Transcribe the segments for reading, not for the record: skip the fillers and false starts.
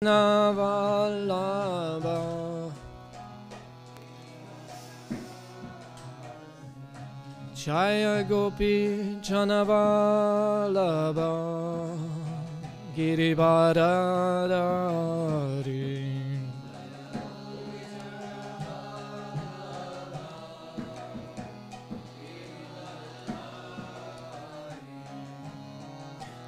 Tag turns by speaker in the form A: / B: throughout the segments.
A: Navalabha Jaya Gopi Janavalabha Girivardhari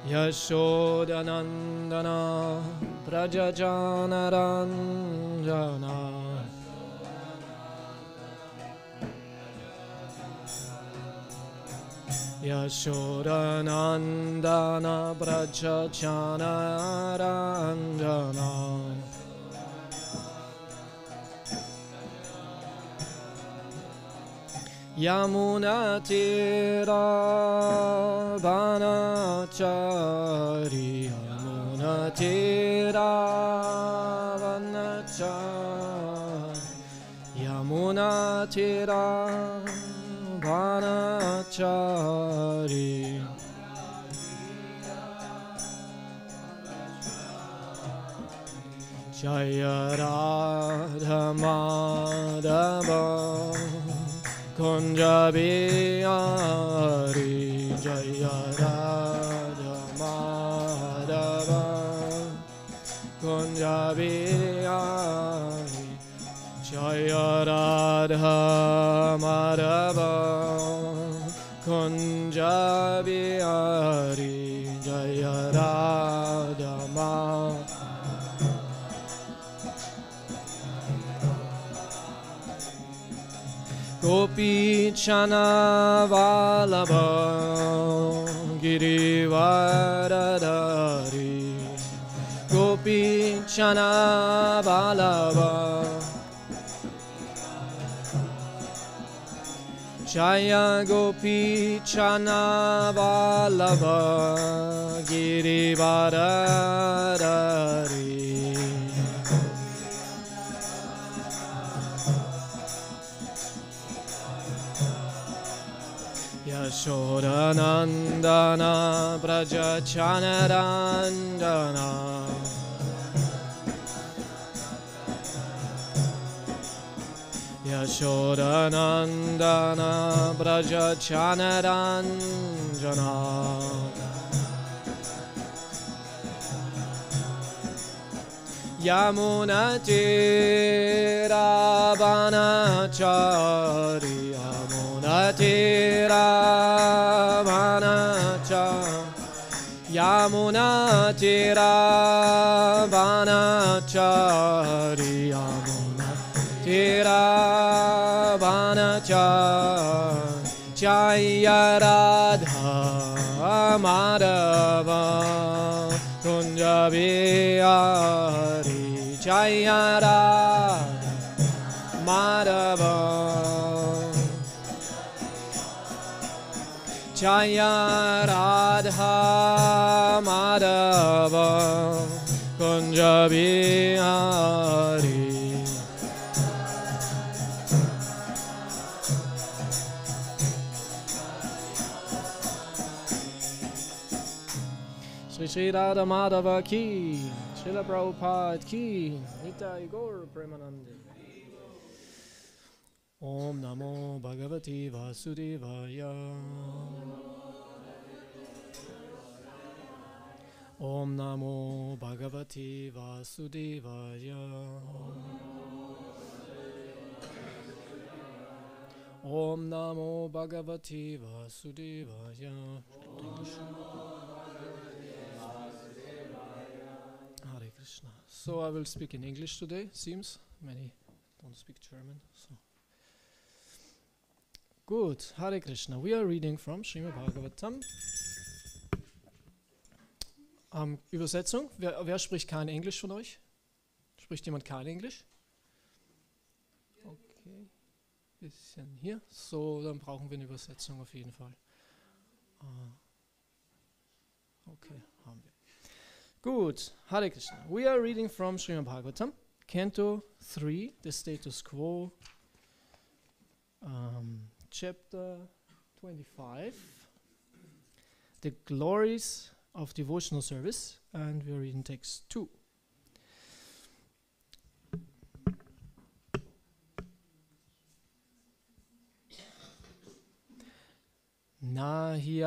A: Yashodanandana Prajajanaranjana Yashodanandana Prajajanaranjana Yamunatira Vanachari Yamunatira Vanachari Yamunatira Vanachari Jaya Radha Madhava Kunja Bihari Jaya Radha Madhava Kunja Bihari Jaya Radha Madhava Kunja Bihari Jaya Radha Madhava Gopi Chana Vallabha Girivardhari Gopi Chana Vallabha Jaya Gopi Chana Vallabha Girivardhari Yashodanandana Prajachanaranjana Yashodanandana Prajachanaranjana Yamunatira Vanachari Yamunatira Vanachari Yamunatira Vanachari Yamunatira Vanachari Jaya Radha Madhava Kunja Bihari Jaya Radha Madhava Jaya Radha Madhava Kunja Bihari Sri Radha Madhava ki, Srila Prabhupada ki, Nitai Gaur Premanande. Om Namo Bhagavati Vasudevaya. Om Namo Bhagavati Vasudevaya. Om Namo Bhagavati Vasudevaya. Hare Krishna. So I will speak in English today, seems. Many don't speak German. So. Good. Hare Krishna. We are reading from Srimad Bhagavatam. Übersetzung. Wer spricht kein Englisch von euch? Spricht jemand kein Englisch? Okay. Bisschen hier. So, dann brauchen wir eine Übersetzung auf jeden Fall. Okay, haben wir. Good. Hare Krishna. We are reading from Srimad Bhagavatam, Canto 3, the status quo, chapter 25, the glories of devotional service, and we are reading text 2.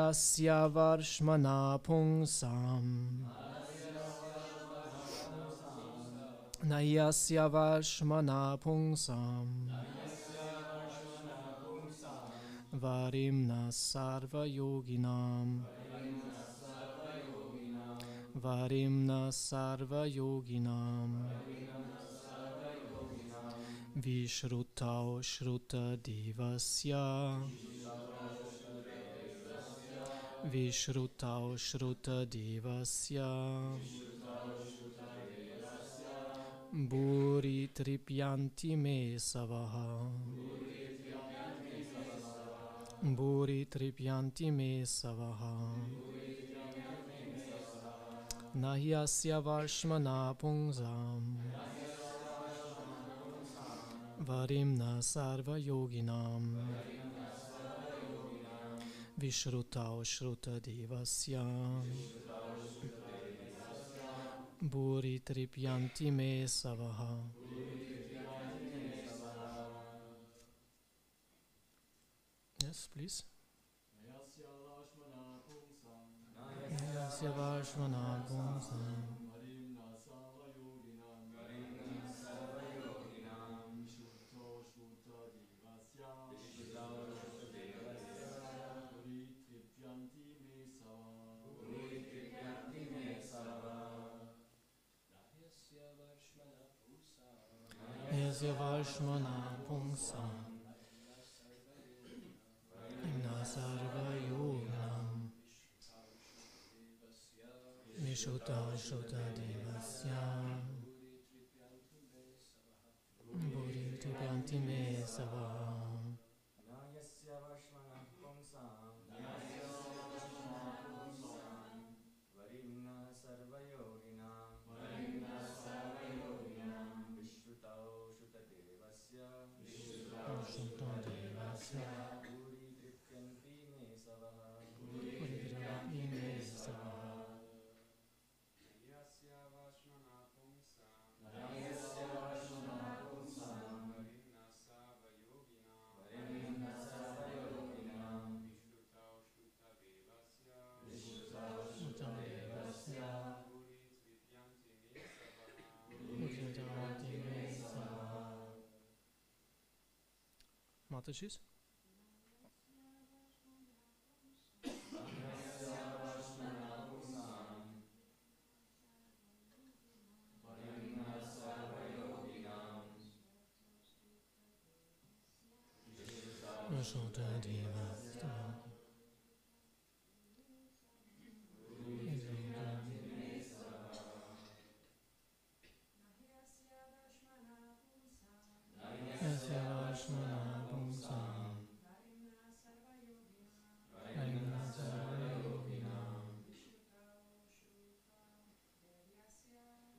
A: Nayasya varshmana pungsam. Nayasya varshmana pungsam. Varimna sarva yoginam. Varimna sarva yoginam. Vishrutau shruta divasya. Vishrutau shruta divasya. Bhuri tripyanti me savaha. Bhuri tripyanti me savaha. Nahyasya varshmana pungsam. Varimna sarva yoginam. Vishrutau shruta divasya. Bhuri tripyanti me savaha. Yes, please. Nayasya varshmana pungsam. Nayasya varshmana pungsam. Varimna sarva yoginam. Vishuddha Shuddha Devasya. Bhuri Tripyanti Me Savaha.
B: Nayasya varshmana pungsam. Varimna sarva yoginam. Vishrutau Shuddha Devasya.
A: Shuddha Devasya.
B: Bhuri Tripyanti Me Savaha.
A: Bhuri Tripyanti Me Savaha.
C: Nayasya varshmana pungsam. Varimna sarva yoginam. Vishrutau Shuddha Devasya.
A: Shuddha Devasya.
C: Bhuri Tripyanti Me Savaha.
A: Bhuri Tripyanti Me Savaha. Matashis? Shuddha Devasya. Nayasya varshmana pungsam. Varimna sarva yoginam.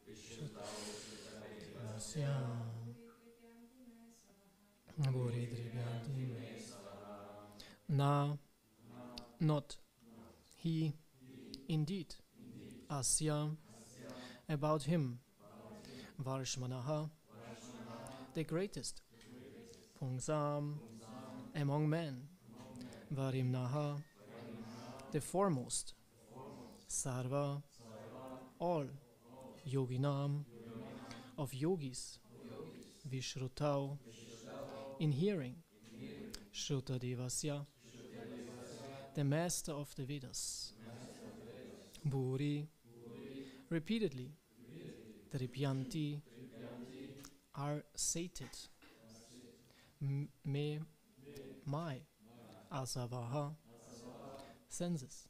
A: Vishuddha Devasya. Bhuri Tripyanti Me. Na, not, he, indeed, asya, about him, varshmanaha, the greatest, pungsam, among men, varimnaha, the foremost, sarva, all, yoginam, of yogis, vishrutau, in hearing, Shuddha Devasya, the master of the Vedas. Bhuri, repeatedly. Tripyanti, are sated. Me, my. Asavaha, senses.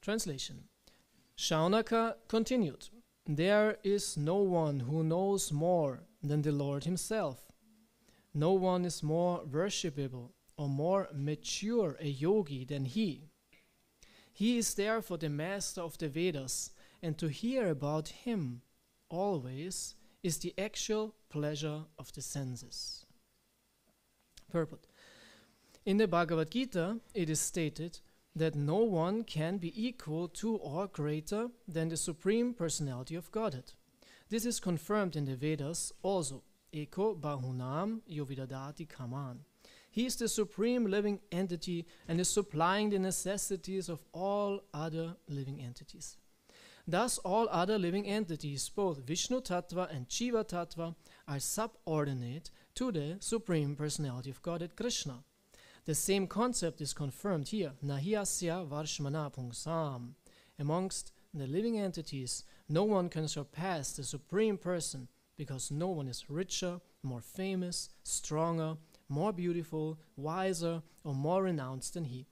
A: Translation. Shaunaka continued, there is no one who knows more than the Lord himself. No one is more worshipable or more mature a yogi than he. He is therefore the master of the Vedas, and to hear about him always is the actual pleasure of the senses. Purport. In the Bhagavad Gita, it is stated that no one can be equal to or greater than the Supreme Personality of Godhead. This is confirmed in the Vedas also. Eko bahunam yovidadati kaman. He is the supreme living entity and is supplying the necessities of all other living entities. Thus, all other living entities, both Vishnu Tattva and Jiva Tattva, are subordinate to the Supreme Personality of Godhead Krishna. The same concept is confirmed here. Nahyasya varshmana pungsam. Amongst the living entities, no one can surpass the Supreme Person, because no one is richer, more famous, stronger, more beautiful, wiser, or more renounced than he.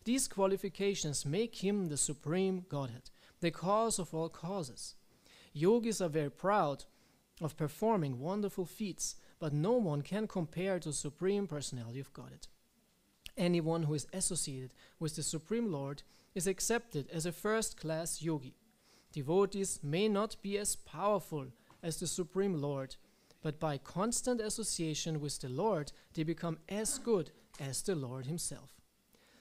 A: These qualifications make him the Supreme Godhead, the cause of all causes. Yogis are very proud of performing wonderful feats, but no one can compare to the Supreme Personality of Godhead. Anyone who is associated with the Supreme Lord is accepted as a first-class yogi. Devotees may not be as powerful as the Supreme Lord, but by constant association with the Lord, they become as good as the Lord himself.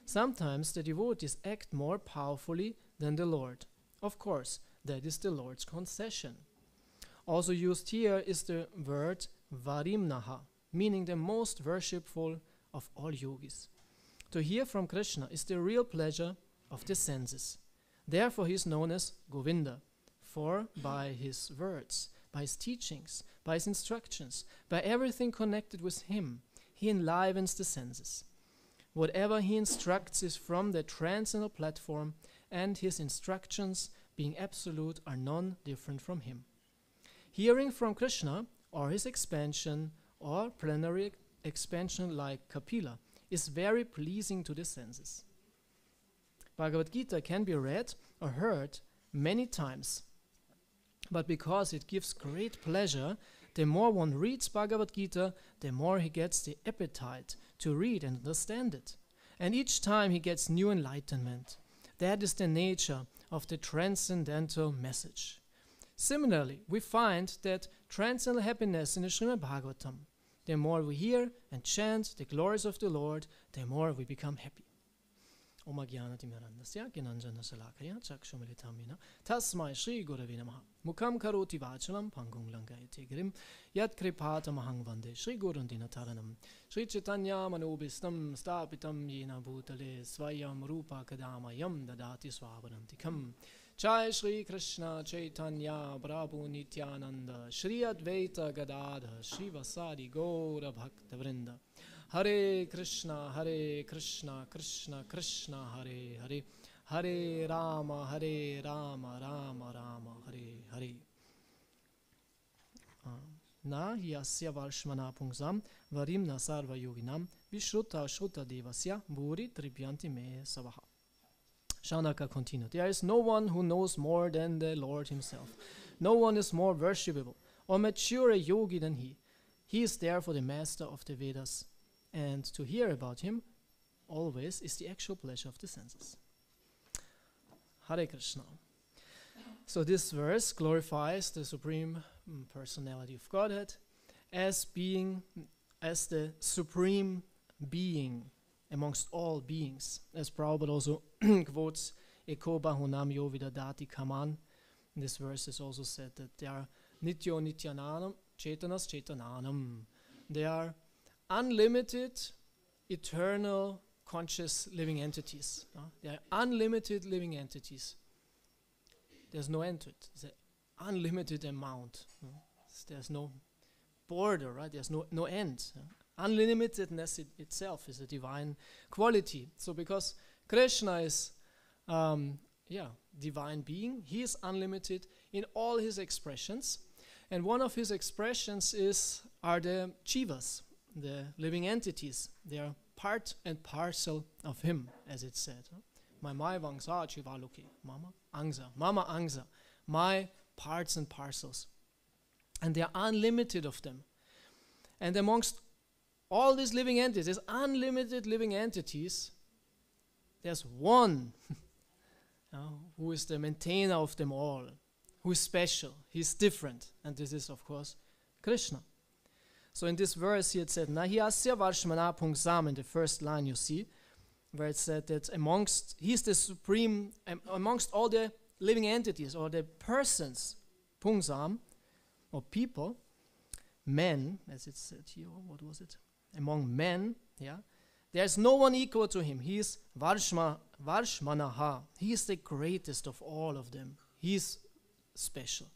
A: Sometimes the devotees act more powerfully than the Lord. Of course, that is the Lord's concession. Also used here is the word varimnaha, meaning the most worshipful of all yogis. To hear from Krishna is the real pleasure of the senses. Therefore he is known as Govinda, for by his words, by his teachings, by his instructions, by everything connected with him, he enlivens the senses. Whatever he instructs is from the transcendental platform, and his instructions, being absolute, are none different from him. Hearing from Krishna, or his expansion, or plenary expansion like Kapila, is very pleasing to the senses. Bhagavad Gita can be read or heard many times, but because it gives great pleasure, the more one reads Bhagavad Gita, the more he gets the appetite to read and understand it. And each time he gets new enlightenment. That is the nature of the transcendental message. Similarly, we find that transcendental happiness in the Srimad Bhagavatam. The more we hear and chant the glories of the Lord, the more we become happy. Om Ajnanatimirandasya Gnananjana Shalakaya Chakshumilitamina Tasmai Shri Gurave Namaha Mukham Karoti Vachalam Pangum Langayate Girim Yat Kripata Mahang Vande Shri Gurundina Taranam Shri Chaitanya Manobistam Stapitam Yena Bhutale Swayam Rupa Kadamayam Dadati Swabarantikam Jai Shri Krishna Chaitanya Prabhu Nityananda Shri Advaita Gadadha Shri Vasadi Gaura Bhakta Vrinda Hare Krishna, Krishna Krishna, Hare Hare, Hare Rama, Rama Rama, Hare Hare. Na yasya varshmana pungsam, varimna sarva yoginam, vishruta shruta devasya, buri tribyanti me savaha. Shaunaka continued, there is no one who knows more than the Lord himself. No one is more worshipable or mature a yogi than he. He is therefore the master of the Vedas. And to hear about him always is the actual pleasure of the senses. Hare Krishna. So this verse glorifies the Supreme Personality of Godhead as the supreme being amongst all beings. As Prabhupada also quotes, Eko bahunam yo vidadati kaman. In this verse is also said that they are nityo nityananam, chetanas chetananam. They are unlimited, eternal, conscious living entities. They are unlimited living entities. There's no end to it. It's an unlimited amount. There's no border, right? There's no end. Unlimitedness itself is a divine quality. So because Krishna is divine being, he is unlimited in all his expressions. And one of his expressions are the jivas, the living entities. They are part and parcel of him, as it said. My vangsa chivaluki, mama angsa, my parts and parcels. And there are unlimited of them. And amongst all these living entities, unlimited living entities, there's one who is the maintainer of them all, who is special, he's different. And this is, of course, Krishna. So in this verse here it said, Nahyasya varshmana pungsam, in the first line you see, where it said that he's the supreme, amongst all the living entities or the persons, pungsam, or people, men, as it said here, what was it? among men, yeah, there's no one equal to him. He is Varshmanaha. He is the greatest of all of them. He is special.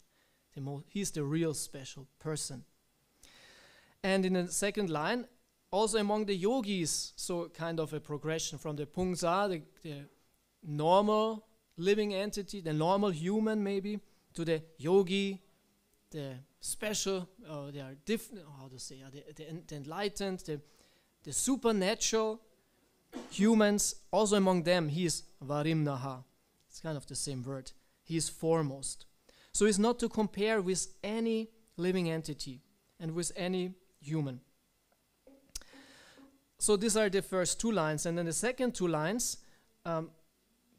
A: He's the real special person. And in the second line, also among the yogis, so kind of a progression from the Pungsa, the normal living entity, the normal human maybe, to the yogi, the special, they are different, how to say, the enlightened, the supernatural humans. Also among them, he is Varimnaha. It's kind of the same word. He is foremost. So he's not to compare with any living entity and with any human. So these are the first two lines. And then the second two lines,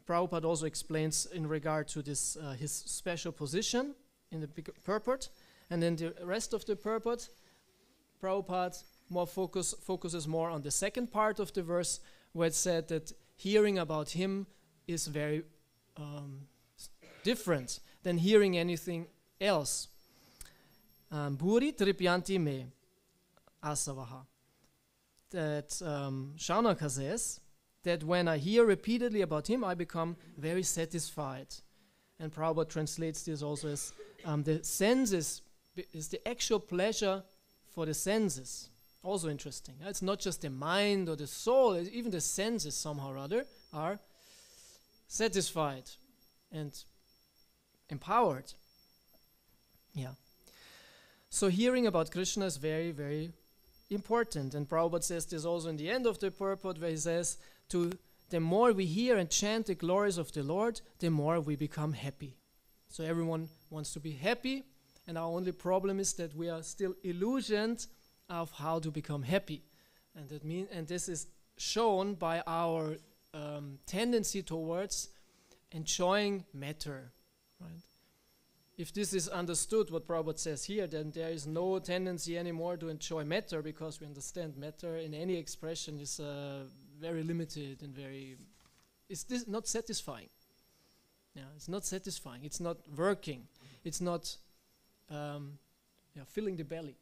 A: Prabhupada also explains in regard to this his special position in the purport. And then the rest of the purport, Prabhupada focuses more on the second part of the verse, where it said that hearing about him is very different than hearing anything else. Bhuri tripyanti me asavaha. That Shaunaka says that when I hear repeatedly about him, I become very satisfied. And Prabhupada translates this also as the senses is the actual pleasure for the senses. Also interesting. It's not just the mind or the soul, even the senses somehow or other are satisfied and empowered. Yeah. So hearing about Krishna is very, very important. And Prabhupada says this also in the end of the purport, where he says, the more we hear and chant the glories of the Lord, the more we become happy. So everyone wants to be happy, and our only problem is that we are still illusioned of how to become happy. And this is shown by our tendency towards enjoying matter, right? If this is understood, what Prabhupada says here, then there is no tendency anymore to enjoy matter, because we understand matter in any expression is very limited and it's not satisfying. Yeah, it's not satisfying. It's not working. It's not filling the belly.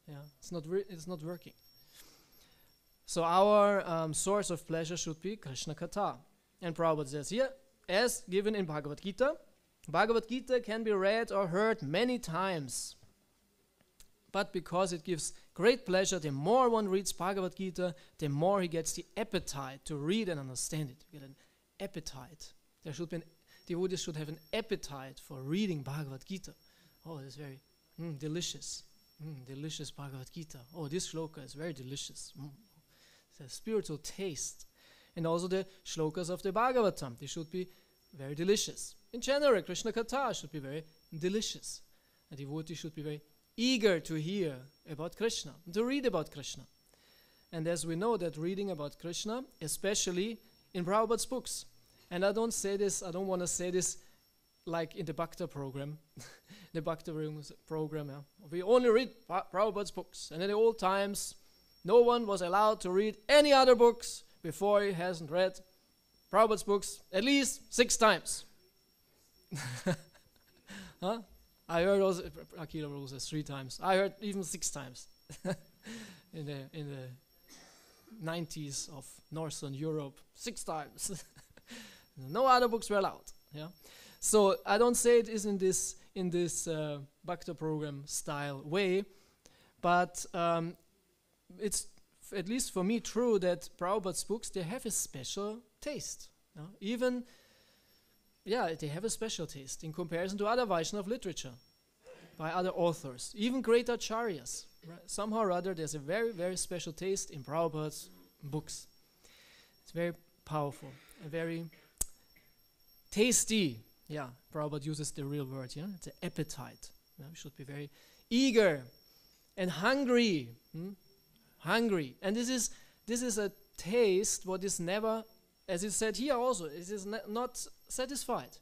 A: Yeah, it's not working. So our source of pleasure should be Krishna Katha. And Prabhupada says here, as given in Bhagavad Gita, Bhagavad Gita can be read or heard many times. But because it gives great pleasure, the more one reads Bhagavad Gita, the more he gets the appetite to read and understand it. You get an appetite. Devotees should have an appetite for reading Bhagavad Gita. Oh, it's very delicious. Delicious Bhagavad Gita. Oh, this shloka is very delicious. It's a spiritual taste. And also the shlokas of the Bhagavatam, they should be very delicious. In general, Krishna Katha should be very delicious. A devotee should be very eager to hear about Krishna, to read about Krishna. And as we know that reading about Krishna, especially in Prabhupada's books, and I don't want to say this like in the Bhakta program, the Bhakta program, we only read Prabhupada's books. And in the old times, no one was allowed to read any other books before he hasn't read Prabhupada's books at least 6 times. Huh? I heard also Akira Rose says 3 times. I heard even 6 times in the 90s of Northern Europe. 6 times. No other books were allowed. Yeah. So I don't say it is in this Bhakta program style way, but it's at least for me true that Prabhupada's books, they have a special taste. Even they have a special taste in comparison to other Vaishnava literature by other authors, even great acharyas. Right? Somehow or other, there's a very, very special taste in Prabhupada's books. It's very powerful, and very tasty. Yeah, Prabhupada uses the real word. Yeah, it's an appetite. We should be very eager and hungry. Hungry, and this is a taste what is never, as it said here also, it is not satisfied.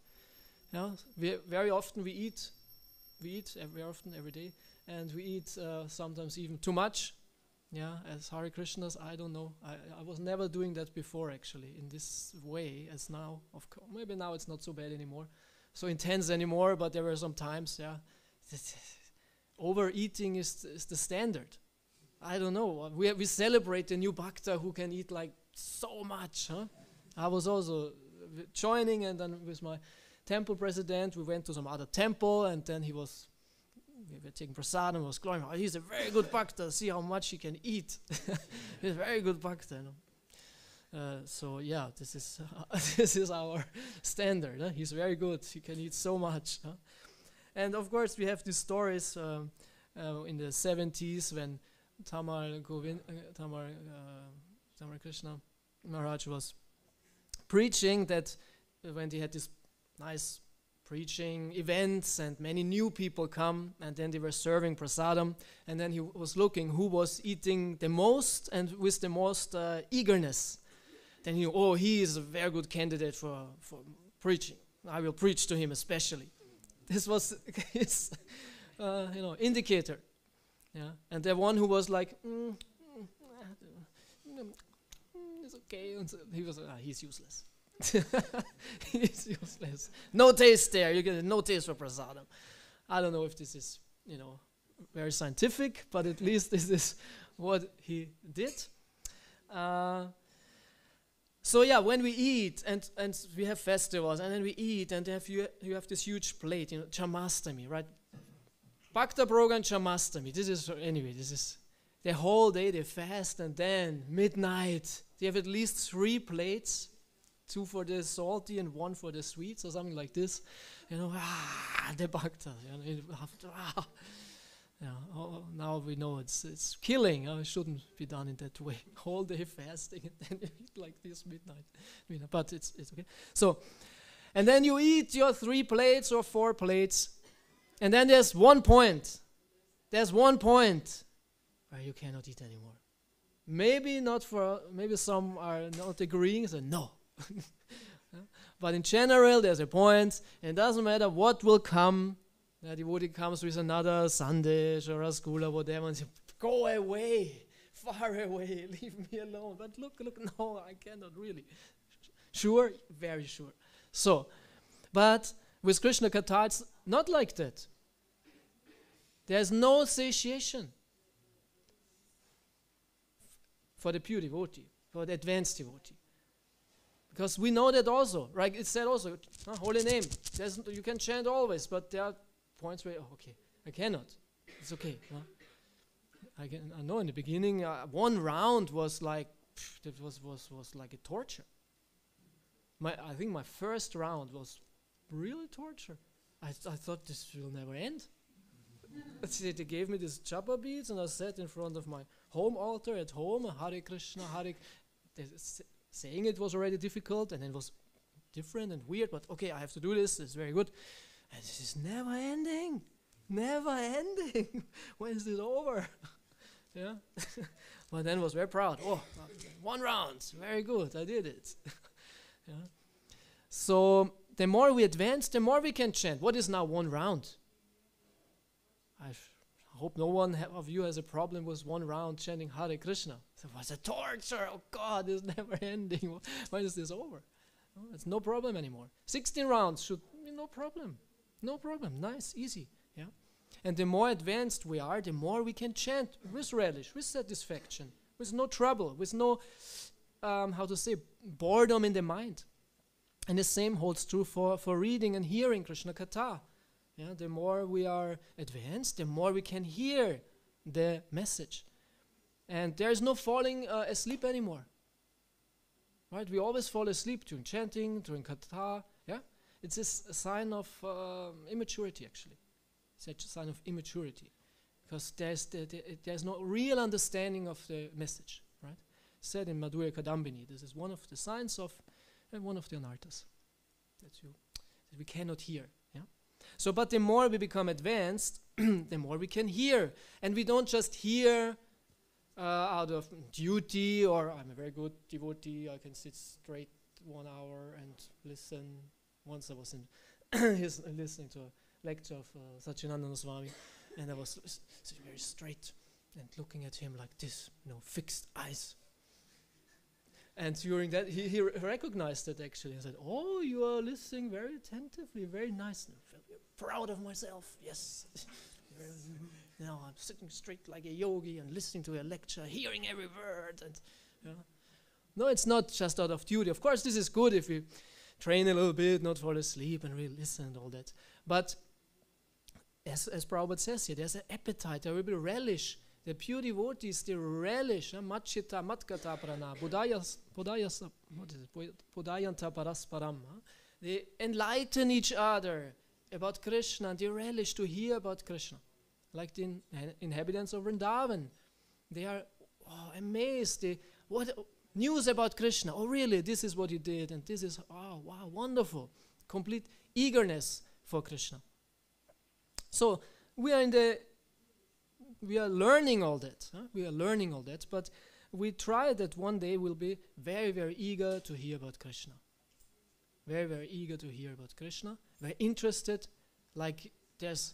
A: Very often we eat every day, and we eat sometimes even too much. Yeah, as Hare Krishnas, I don't know. I was never doing that before, actually, in this way as now. Of course, maybe now it's not so bad anymore, so intense anymore. But there were some times, overeating is the standard. I don't know. We celebrate the new bhakta who can eat like so much. Huh? I was also joining, and then with my temple president, we went to some other temple, and then we were taking prasadam, and was glowing. Oh, he's a very good bhakta. See how much he can eat. He's a very good bhakta. You know? So yeah, this is this is our standard. Huh? He's very good. He can eat so much. Huh? And of course, we have these stories in the 70s when Tamar Krishna Maharaj was preaching, that when they had this nice preaching events and many new people come, and then they were serving prasadam, and then he was looking who was eating the most and with the most eagerness. Then he knew, he is a very good candidate for preaching. I will preach to him especially. This was his indicator. Yeah, and the one who was like, it's okay. And so he was, he's useless. He's useless. No taste there. You get no taste for prasadam. I don't know if this is, very scientific, but at least this is what he did. So yeah, when we eat and we have festivals, and then we eat, and you have this huge plate, Jamastami, right? Bhakta program, Jamastami. This is the whole day they fast, and then midnight they have at least 3 plates, 2 for the salty and 1 for the sweet, or something like this. The bhakta. Now we know it's killing. It shouldn't be done in that way. Whole day fasting and then you eat like this midnight. But it's okay. So, and then you eat your 3 plates or 4 plates, and then there's one point. There's one point where you cannot eat anymore. Maybe some are not agreeing. So no. But in general, there's a point. And it doesn't matter what will come. The devotee comes with another sandesh or rasgula, whatever, and says, go away, far away, leave me alone. But look, no, I cannot really. Sure? Very sure. So, but with Krishna Katha, it's not like that. There's no satiation for the pure devotee, for the advanced devotee. Because we know that also, right? It said also, holy name. You can chant always, but there are points where, okay, I cannot. It's okay. I know in the beginning, one round was like, was like a torture. I think my first round was really torture. I thought this will never end. They gave me these japa beads, and I sat in front of my home altar at home, Hare Krishna, saying it was already difficult, and it was different and weird, but okay, I have to do this, it's very good. And this is never ending. When is this over? Yeah. But then was very proud. 1 round, very good, I did it. Yeah. So the more we advance, the more we can chant. What is now 1 round? I hope no one of you has a problem with 1 round chanting Hare Krishna. So what's a torture? Oh God, it's never ending. When is this over? It's no problem anymore. 16 rounds should be no problem. No problem. Nice, easy. Yeah. And the more advanced we are, the more we can chant with relish, with satisfaction, with no trouble, with no, boredom in the mind. And the same holds true for reading and hearing Krishna Katha. Yeah, the more we are advanced, the more we can hear the message. And there is no falling asleep anymore. Right? We always fall asleep during chanting, during Katha. Yeah? It's a sign of immaturity, actually. It's a sign of immaturity. Because there's no real understanding of the message. Right? Said in Madhurya Kadambini, this is one of the signs of one of the anarthas that we cannot hear. Yeah? So, but the more we become advanced, the more we can hear. And we don't just hear out of duty, or I'm a very good devotee, I can sit straight 1 hour and listen. Once I was listening to a lecture of Satchidananda Swami, and I was sitting very straight and looking at him like this, fixed eyes. And during that, he recognized it actually and said, "Oh, you are listening very attentively, very nice." And I felt proud of myself. Yes. I'm sitting straight like a yogi and listening to a lecture, hearing every word. And no, it's not just out of duty. Of course, this is good if we train a little bit, not fall asleep and really listen and all that. But as Prabhupada says here, there's an appetite, there will be relish. The pure devotees, they relish, Machita, Matkata Prana, Budayanta Parasparam. They enlighten each other about Krishna, and they relish to hear about Krishna. Like the inhabitants of Vrindavan. They are amazed. What news about Krishna? Oh, really? This is what he did, and this is, wow, wonderful. Complete eagerness for Krishna. So we are learning all that. We are learning all that, but we try that one day we'll be very, very eager to hear about Krishna. Very, very eager to hear about Krishna. Very interested. Like there's,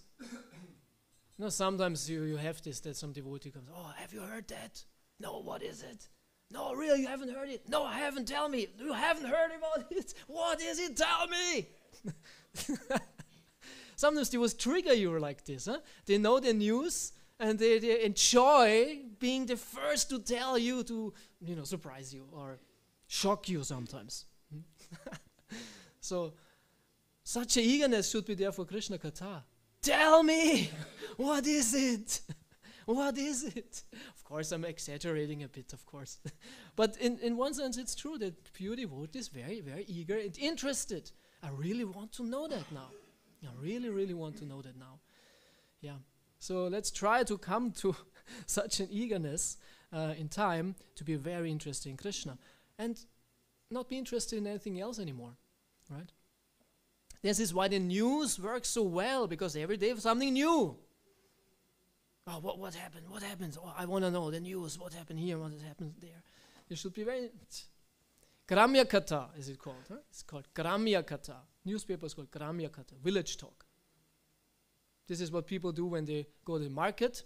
A: sometimes you have this, that some devotee comes, oh, have you heard that? No, what is it? No, really, you haven't heard it? No, I haven't, tell me. You haven't heard about it? What is it? Tell me. Sometimes they will trigger you like this. They know the news and they enjoy being the first to tell you, to surprise you or shock you sometimes. So such a eagerness should be there for Krishna Katha. Tell me, what is it? What is it? Of course, I'm exaggerating a bit, of course. But in one sense, it's true that pure devotee is very, very eager and interested. I really want to know that now. I really, really want to know that now. Yeah. So let's try to come to such an eagerness in time to be very interested in Krishna and not be interested in anything else anymore, right? This is why the news works so well, because every day something new. Oh, what happened? What happens? Oh, I want to know the news. What happened here? What has happened there? You should be very... Gramya Katha is it called? It's called Gramya Katha. Newspaper is called Gramya Katha, village talk. This is what people do when they go to the market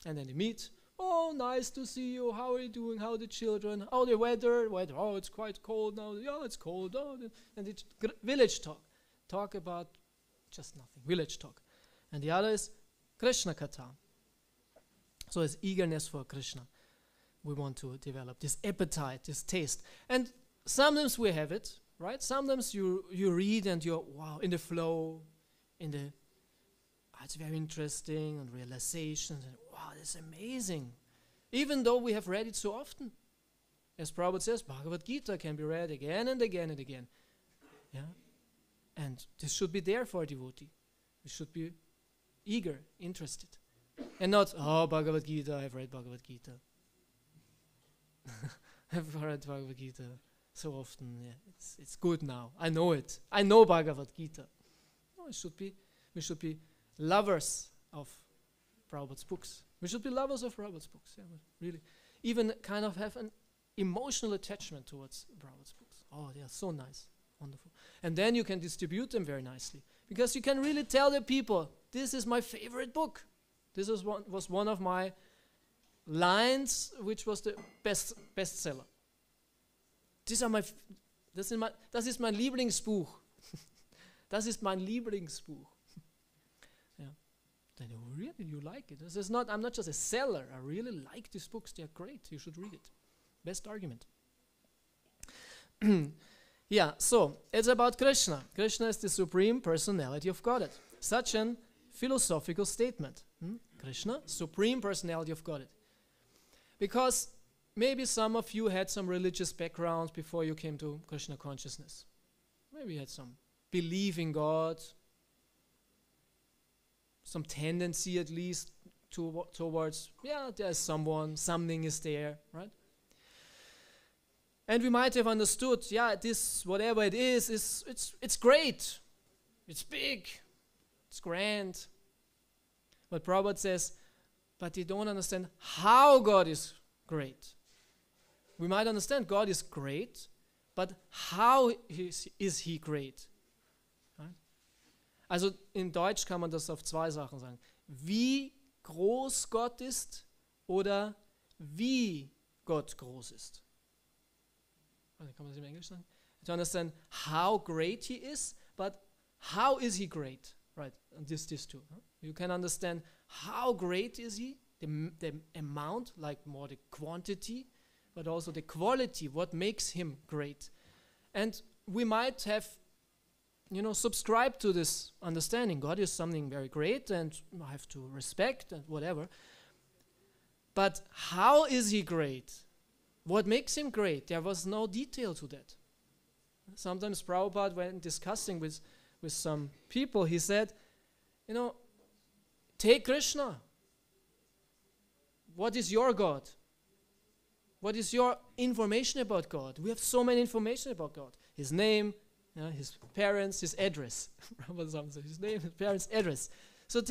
A: and then they meet. Oh, nice to see you. How are you doing? How are the children? How the weather? Oh, it's quite cold now. Yeah, it's cold. Oh, and it's village talk. Talk about just nothing. Village talk. And the other is Krishna Katha. So it's eagerness for Krishna. We want to develop this appetite, this taste. And sometimes we have it, right? Sometimes you read and you're, wow, in the flow, it's very interesting, and realizations, and wow, that's amazing. Even though we have read it so often. As Prabhupada says, Bhagavad Gita can be read again and again and again. Yeah? And this should be there for a devotee. We should be eager, interested. And not, oh, Bhagavad Gita, I've read Bhagavad Gita. I've read Bhagavad Gita so often. Yeah, it's good now. I know it. I know Bhagavad Gita. No, we should be lovers of Prabhupada's books. We should be lovers of Prabhupada's books. Yeah, really. Even kind of have an emotional attachment towards Prabhupada's books. Oh, they are so nice. Wonderful. And then you can distribute them very nicely. Because you can really tell the people, this is my favorite book. This was one of my lines, which was the bestseller. Das ist mein Lieblingsbuch. Das ist mein Lieblingsbuch. Yeah. Then you like it. This is not. I'm not just a seller. I really like these books. They are great. You should read it. Best argument. Yeah. So it's about Krishna. Krishna is the supreme personality of Godhead. Such an philosophical statement. Krishna, supreme personality of Godhead. Because maybe some of you had some religious backgrounds before you came to Krishna consciousness. Maybe you had some belief in God, some tendency at least towards, there's something is there, right? And we might have understood, this, whatever it is it's great, it's big, it's grand. But Prabhupada says, but they don't understand how God is great. We might understand God is great, but how is he great? Right? Also in Deutsch kann man das auf zwei Sachen sagen. Wie groß Gott ist oder wie Gott groß ist. Also kann man das im Englisch sagen? To understand how great he is, but how is he great? Right, and this two. Huh? You can understand how great is he, the amount, like more the quantity, but also the quality, what makes him great. And we might have, subscribed to this understanding. God is something very great and I have to respect and whatever. But how is he great? What makes him great? There was no detail to that. Sometimes Prabhupada, when discussing with some people, he said, take Krishna. What is your God? What is your information about God? We have so many information about God. His name, his parents, his address. His name, his parents' address. So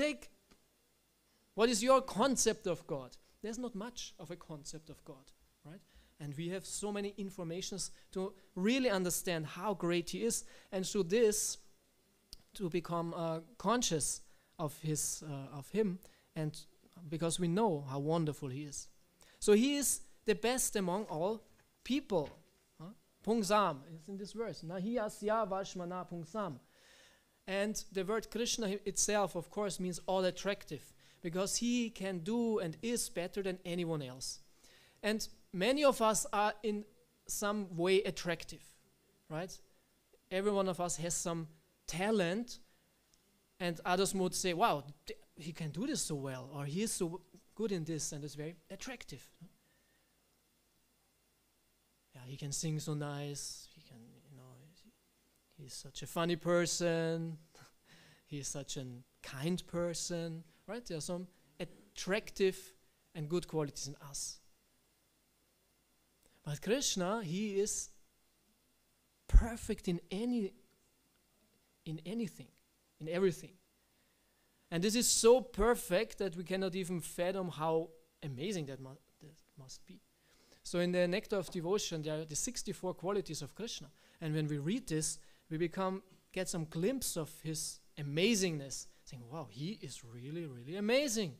A: what is your concept of God? There's not much of a concept of God, right? And we have so many informations to really understand how great he is, and through this to become conscious of him, and because we know how wonderful he is. So he is the best among all people. Pungsam is in this verse. Nahi asya vashmana pungsam. And the word Krishna itself, of course, means all attractive, because he can do and is better than anyone else. And many of us are in some way attractive, right? Every one of us has some talent, and others would say, wow, he can do this so well, or he is so good in this, and it's very attractive. Yeah, he can sing so nice, he can, he's such a funny person, he's such a kind person, right? There are some attractive and good qualities in us. But Krishna, he is perfect in anything, in everything. And this is so perfect that we cannot even fathom how amazing that must be. So in the Nectar of Devotion, there are the 64 qualities of Krishna. And when we read this, we get some glimpse of his amazingness, saying, wow, he is really, really amazing.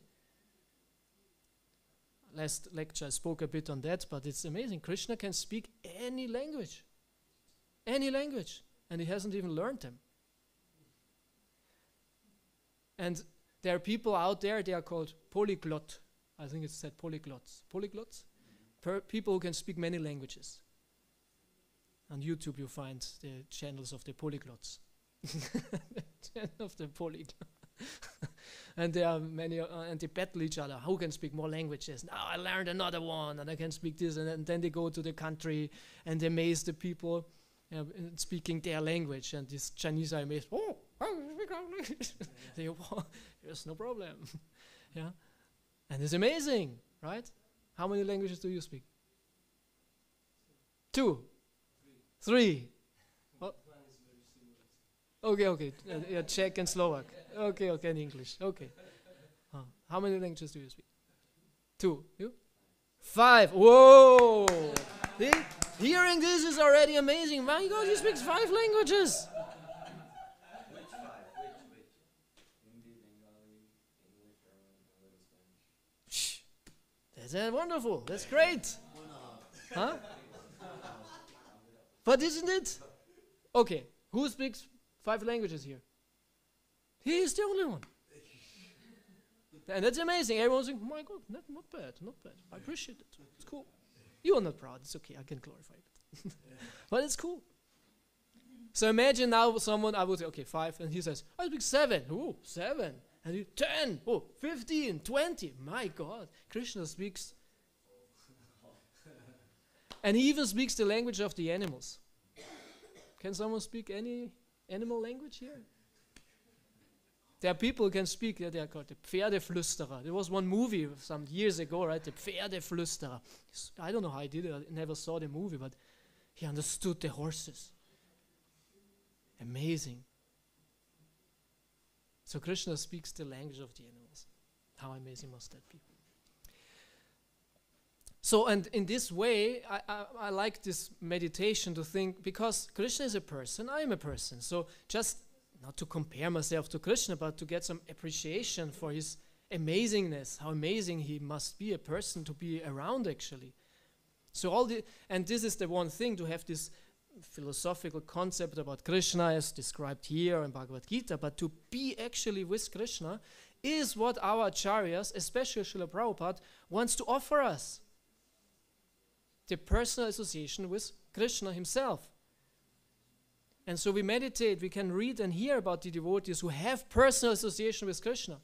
A: Last lecture I spoke a bit on that, but it's amazing. Krishna can speak any language, and he hasn't even learned them. And there are people out there, they are called polyglot. I think it's said polyglots. Polyglots? People who can speak many languages. On YouTube you find the channels of the polyglots. Of the polyglot. And there are many, and they battle each other. Who can speak more languages? Now I learned another one, and I can speak this, and then they go to the country and they amaze the people in speaking their language. And these Chinese are amazed. Oh, you speak our language. They go, oh, there's no problem. Yeah, and it's amazing, right? How many languages do you speak? 2, 3. Okay. Czech and Slovak. Okay, and English. Okay. How many languages do you speak? 2. You? 5. Whoa! See? Hearing this is already amazing. My God, he speaks 5 languages.
B: Which 5? Which? Hindi, Bengali, English, German, a little Spanish.
A: That's wonderful. That's great. Huh? But isn't it? Okay, who speaks 5 languages here? He is the only one. And that's amazing. Everyone's saying, oh my God, not bad. I appreciate it. It's cool. You are not proud. It's okay. I can glorify it. But it's cool. So imagine now someone, I would say, okay, 5. And he says, I speak 7. Oh, 7. And you 10. Oh, 15, 20. My God. Krishna speaks. And he even speaks the language of the animals. Can someone speak any animal language here? There are people who can speak, they are called the Pferdeflüsterer. There was one movie some years ago, right? The Pferdeflüsterer. I don't know how he did it, I never saw the movie, but he understood the horses. Amazing. So Krishna speaks the language of the animals. How amazing must that be? So, and in this way, I like this meditation to think, because Krishna is a person, I am a person. So just not to compare myself to Krishna, but to get some appreciation for his amazingness, how amazing he must be a person to be around actually. So and this is the one thing, to have this philosophical concept about Krishna as described here in Bhagavad Gita, but to be actually with Krishna is what our acharyas, especially Srila Prabhupada, wants to offer us. The personal association with Krishna himself. And so we meditate, we can read and hear about the devotees who have personal association with Krishna.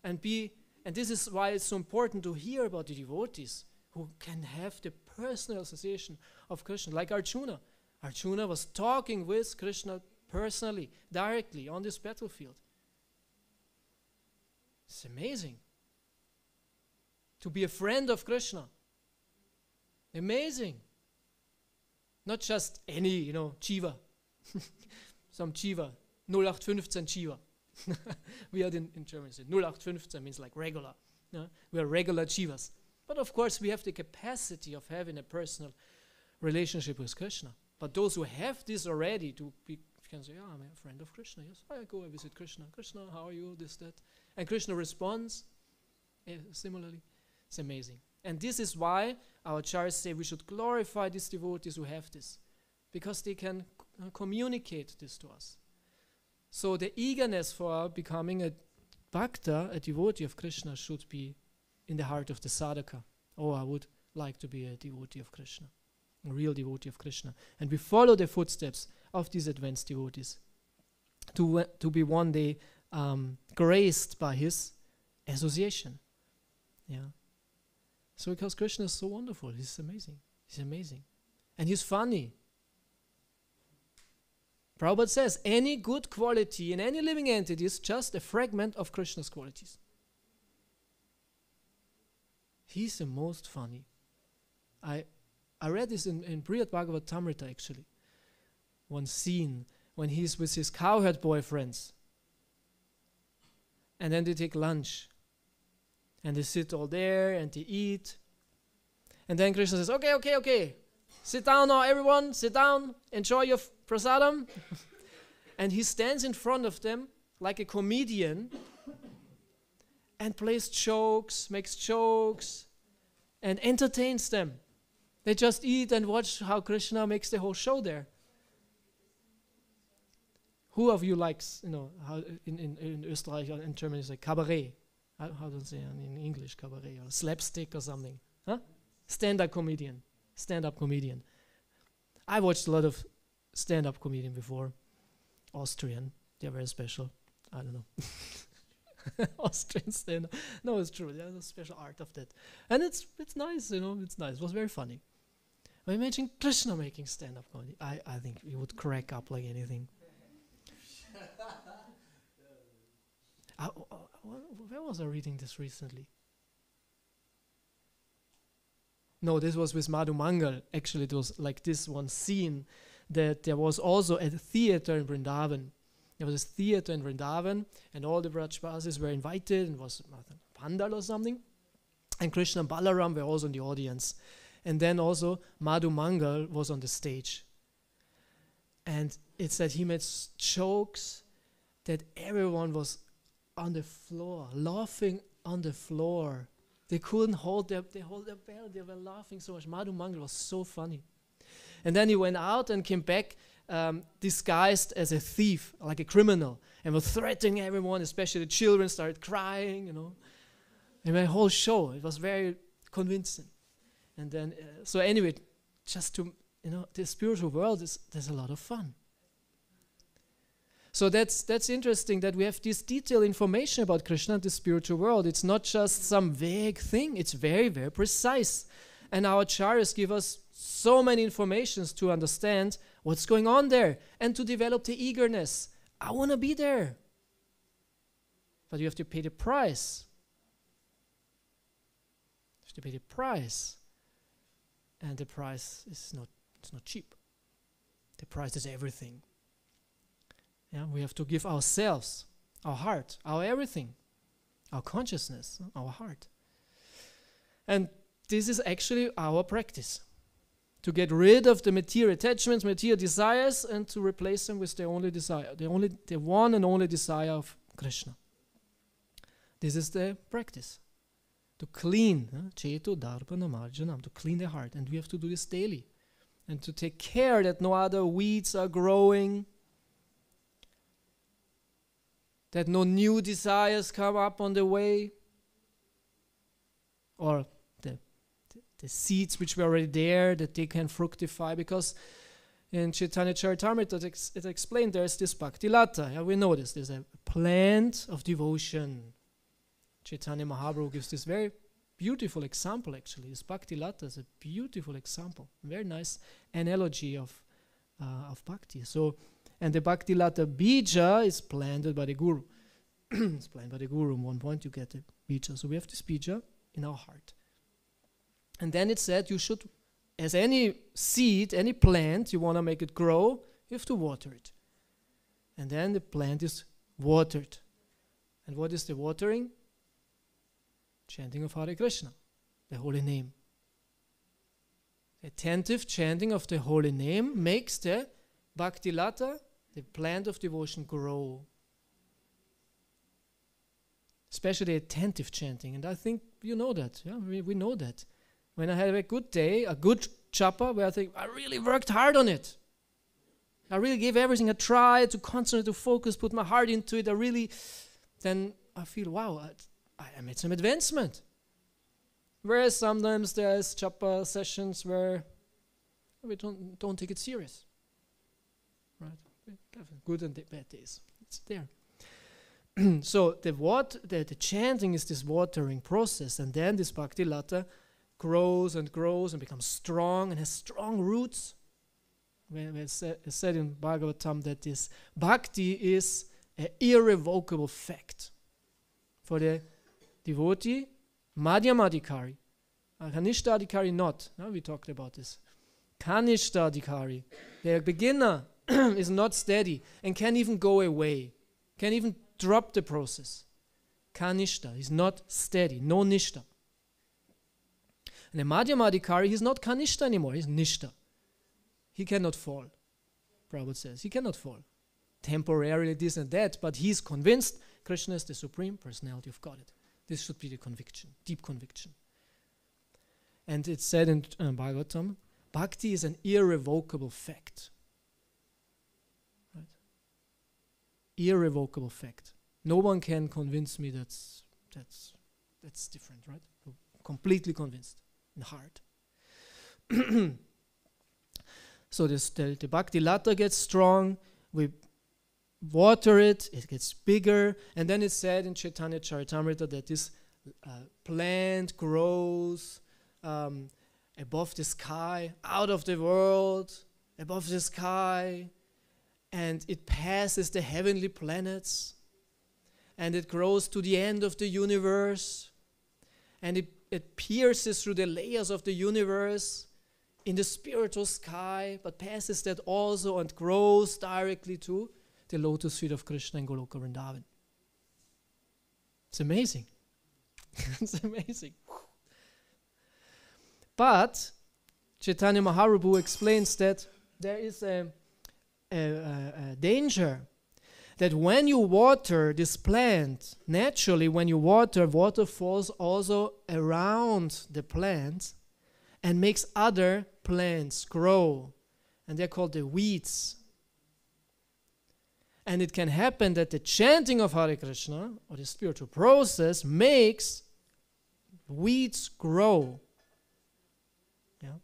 A: And this is why it's so important to hear about the devotees who can have the personal association of Krishna, like Arjuna. Arjuna was talking with Krishna personally, directly on this battlefield. It's amazing to be a friend of Krishna. Amazing. Not just any, Jiva. Some Jiva. 0815 Jiva. We are in German say 0815 means like regular. We are regular Jivas. But of course we have the capacity of having a personal relationship with Krishna. But those who have this already can say, I'm a friend of Krishna. Yes, I go and visit Krishna. Krishna, how are you? This, that. And Krishna responds similarly. It's amazing. And this is why our acharyas say we should glorify these devotees who have this, because they can communicate this to us. So the eagerness for becoming a bhakta, a devotee of Krishna, should be in the heart of the sadhaka. Oh, I would like to be a devotee of Krishna, a real devotee of Krishna. And we follow the footsteps of these advanced devotees to be one day graced by his association. Yeah. So because Krishna is so wonderful, he's amazing. He's amazing. And he's funny. Prabhupada says, any good quality in any living entity is just a fragment of Krishna's qualities. He's the most funny. I read this in Brihad Bhagavatamrita actually. One scene when he's with his cowherd boyfriends. And then they take lunch. And they sit all there and they eat. And then Krishna says, okay. Sit down now, everyone. Sit down. Enjoy your prasadam. And he stands in front of them like a comedian and plays jokes, makes jokes, and entertains them. They just eat and watch how Krishna makes the whole show there. Who of you likes, how in Österreich or in Germany it's like cabaret? How do you say in English cabaret or slapstick or something? Huh? Stand-up comedian. I watched a lot of stand-up comedian before. Austrian. They're very special. I don't know. Austrian stand-up. No, it's true. There's a special art of that. And it's nice, it's nice. It was very funny. I imagine Krishna making stand-up comedy. I think he would crack up like anything. Where was I reading this recently? No, this was with Madhu Mangal. Actually, it was like this one scene that there was also a theater in Vrindavan. There was a theater in Vrindavan, and all the Brajvasis were invited, and it was a pandal or something. And Krishna and Balaram were also in the audience. And then also Madhu Mangal was on the stage. And it said he made jokes that everyone was on the floor, laughing on the floor. They couldn't hold their belly. They were laughing so much. Madhu Mangal was so funny. And then he went out and came back disguised as a thief, like a criminal, and was threatening everyone, especially the children started crying, And my whole show, it was very convincing. And then, so anyway, just to, the spiritual world, there's a lot of fun. So that's interesting that we have this detailed information about Krishna and the spiritual world. It's not just some vague thing. It's very, very precise. And our acharyas give us so many informations to understand what's going on there and to develop the eagerness. I want to be there. But you have to pay the price. You have to pay the price. And the price is not cheap. The price is everything. Yeah, we have to give ourselves, our heart, our everything, our consciousness, our heart. And this is actually our practice. To get rid of the material attachments, material desires, and to replace them with the only desire, the one and only desire of Krishna. This is the practice. To clean, Cheto Darpana Marjanam, to clean the heart. And we have to do this daily. And to take care that no other weeds are growing. that no new desires come up on the way, or the seeds which were already there, that they can fructify, because in Chaitanya Charitamrita it explained there's this Bhakti Lata. Yeah, we know this. There's a plant of devotion. Chaitanya Mahaprabhu gives this very beautiful example, actually. This Bhakti Lata is a beautiful example. Very nice analogy of Bhakti. So, and the Bhakti Lata Bija is planted by the Guru. It's planted by the Guru. At one point you get the Bija. So we have this Bija in our heart. And then it said you should, as any seed, any plant, you want to make it grow, you have to water it. And then the plant is watered. And what is the watering? Chanting of Hare Krishna, the holy name. Attentive chanting of the holy name makes the Bhakti Lata, the plant of devotion, grow. Especially attentive chanting. And I think you know that. Yeah, we know that. When I have a good day, a good japa, where I think, I really worked hard on it. I really gave everything a try, to concentrate, to focus, put my heart into it. Then I feel, wow, I made some advancement. Whereas sometimes there's japa sessions where we don't take it serious. Right? We have good and bad days. It's there. So the chanting is this watering process, and then this Bhakti Lata grows and becomes strong and has strong roots. It's said in Bhagavatam that this bhakti is an irrevocable fact. For the devotee, madhyamadikari, kanishtadikari not. No, we talked about this. Kanishtadikari, the beginner is not steady and can even go away, can even drop the process. Kanishta is not steady, no nishta. And the madhyamadikari, he's not kanishta anymore, he's nishta. He cannot fall. Prabhupada says, he cannot fall. Temporarily this and that, but he's convinced Krishna is the Supreme Personality of Godhead. This should be the conviction, deep conviction. And it's said in Bhagavatam, bhakti is an irrevocable fact. Right? Irrevocable fact. No one can convince me that's different, right? Completely convinced and hard. So the Bhakti Lata gets strong, we water it, it gets bigger, and then it's said in Chaitanya Charitamrita that this plant grows above the sky, out of the world, above the sky, and it passes the heavenly planets, and it grows to the end of the universe, and it pierces through the layers of the universe in the spiritual sky, but passes that also and grows directly to the lotus feet of Krishna in Goloka Vrindavan. It's amazing. It's amazing. But Chaitanya Mahaprabhu explains that there is a danger that when you water this plant, naturally when you water falls also around the plant and makes other plants grow. And they're called the weeds. And it can happen that the chanting of Hare Krishna, or the spiritual process, makes weeds grow. Yeah?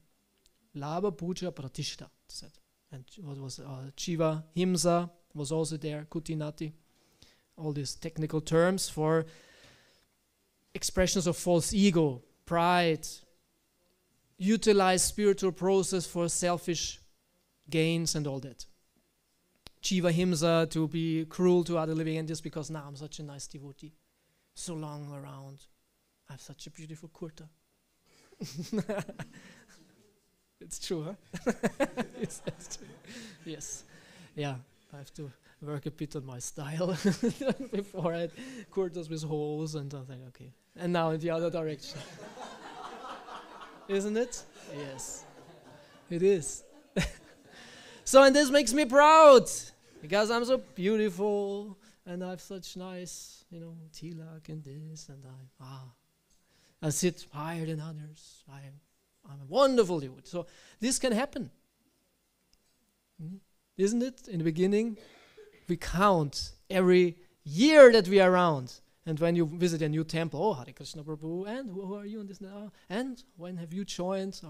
A: Labha, puja, pratishta, said. And what was Jiva, Himsa was also there, Kutinati. All these technical terms for expressions of false ego, pride, utilize spiritual process for selfish gains and all that. Jiva Himsa, to be cruel to other living entities because now I'm such a nice devotee, so long around, I have such a beautiful kurta. It's true, huh? Yes, that's true. Yes. Yeah, I have to work a bit on my style. Before I had kurtas with holes and I think, okay. And now in the other direction. Isn't it? Yes, it is. So, and this makes me proud because I'm so beautiful and I have such nice, tilak and this, and I sit higher than others. I'm a wonderful dude. So this can happen. Isn't it? In the beginning, we count every year that we are around. And when you visit a new temple, oh, Hare Krishna Prabhu, and who are you in this now? And when have you joined?